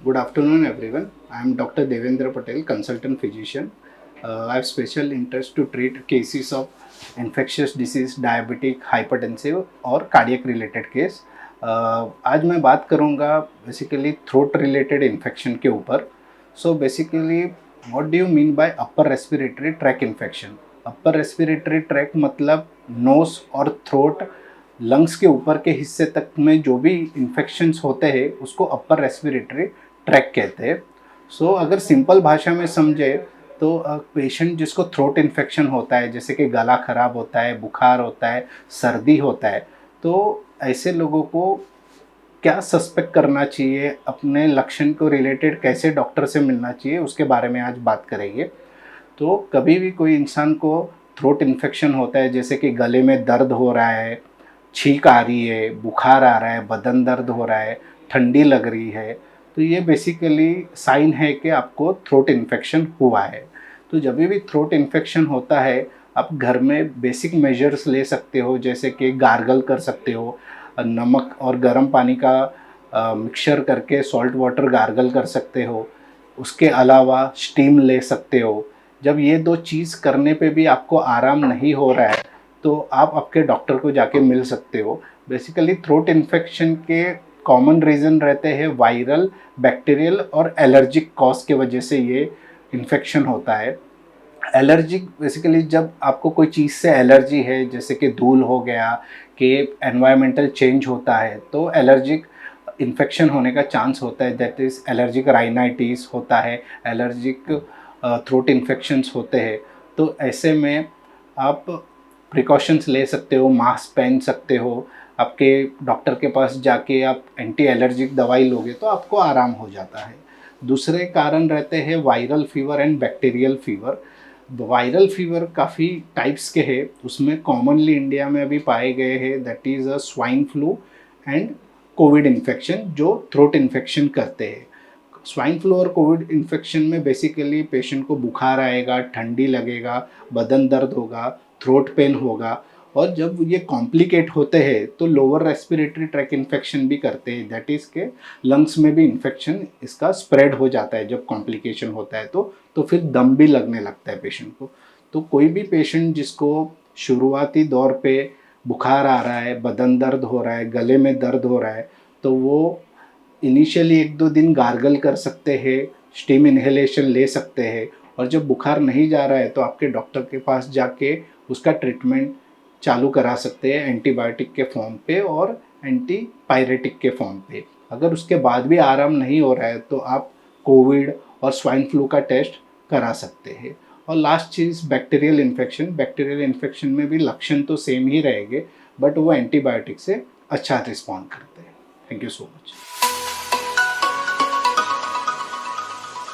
Good afternoon, everyone. I am Dr. Devendra Patel, consultant physician. I have special interest to treat cases of infectious disease, diabetic, hypertensive और cardiac related case. आज मैं बात करूँगा basically throat related infection के ऊपर. So basically what do you mean by upper respiratory tract infection? Upper respiratory tract मतलब knows और throat, lungs के ऊपर के हिस्से तक में जो भी इन्फेक्शंस होते हैं उसको अपर रेस्पिरेटरी ट्रैक कहते हैं. सो अगर सिंपल भाषा में समझे तो पेशेंट जिसको थ्रोट इन्फेक्शन होता है, जैसे कि गला खराब होता है, बुखार होता है, सर्दी होता है, तो ऐसे लोगों को क्या सस्पेक्ट करना चाहिए, अपने लक्षण को रिलेटेड कैसे डॉक्टर से मिलना चाहिए, उसके बारे में आज बात करेंगे. तो कभी भी कोई इंसान को थ्रोट इन्फेक्शन होता है, जैसे कि गले में दर्द हो रहा है, छींक आ रही है, बुखार आ रहा है, बदन दर्द हो रहा है, ठंडी लग रही है, तो ये बेसिकली साइन है कि आपको थ्रोट इन्फेक्शन हुआ है. तो जब भी थ्रोट इन्फेक्शन होता है, आप घर में बेसिक मेजर्स ले सकते हो, जैसे कि गार्गल कर सकते हो, नमक और गर्म पानी का मिक्सचर करके सॉल्ट वाटर गार्गल कर सकते हो. उसके अलावा स्टीम ले सकते हो. जब ये दो चीज़ करने पे भी आपको आराम नहीं हो रहा है तो आप आपके डॉक्टर को जाके मिल सकते हो. बेसिकली थ्रोट इन्फेक्शन के कॉमन रीज़न रहते हैं वायरल, बैक्टीरियल और एलर्जिक कॉज के वजह से ये इन्फेक्शन होता है. एलर्जिक बेसिकली जब आपको कोई चीज़ से एलर्जी है, जैसे कि धूल हो गया, कि एनवायरमेंटल चेंज होता है, तो एलर्जिक इन्फेक्शन होने का चांस होता है. दैट इज़ एलर्जिक राइनाइटिस होता है, एलर्जिक थ्रोट इन्फेक्शंस होते हैं. तो ऐसे में आप प्रिकॉशंस ले सकते हो, मास्क पहन सकते हो, आपके डॉक्टर के पास जाके आप एंटी एलर्जिक दवाई लोगे तो आपको आराम हो जाता है. दूसरे कारण रहते हैं viral fever and bacterial fever. Viral fever काफ़ी टाइप्स के हैं, उसमें कॉमनली इंडिया में अभी पाए गए हैं that is a swine flu and Covid infection, जो थ्रोट इन्फेक्शन करते हैं. स्वाइन फ्लू और कोविड इन्फेक्शन में बेसिकली पेशेंट को बुखार आएगा, ठंडी लगेगा, बदन दर्द होगा, थ्रोट पेन होगा, और जब ये कॉम्प्लिकेट होते हैं तो लोअर रेस्पिरेटरी ट्रैक इन्फेक्शन भी करते हैं. दैट इज़ के लंग्स में भी इन्फेक्शन इसका स्प्रेड हो जाता है. जब कॉम्प्लिकेशन होता है तो फिर दम भी लगने लगता है पेशेंट को. तो कोई भी पेशेंट जिसको शुरुआती दौर पे बुखार आ रहा है, बदन दर्द हो रहा है, गले में दर्द हो रहा है, तो वो इनिशियली 1-2 दिन गार्गल कर सकते हैं, स्टीम इन्हेलेशन ले सकते हैं, और जब बुखार नहीं जा रहा है तो आपके डॉक्टर के पास जाके उसका ट्रीटमेंट चालू करा सकते हैं एंटीबायोटिक के फॉर्म पे और एंटीपायरेटिक के फॉर्म पे. अगर उसके बाद भी आराम नहीं हो रहा है तो आप कोविड और स्वाइन फ्लू का टेस्ट करा सकते हैं. और लास्ट चीज़ बैक्टीरियल इन्फेक्शन. बैक्टीरियल इन्फेक्शन में भी लक्षण तो सेम ही रहेंगे, बट वो एंटीबायोटिक से अच्छा रिस्पॉन्ड करते हैं. Thank you so much.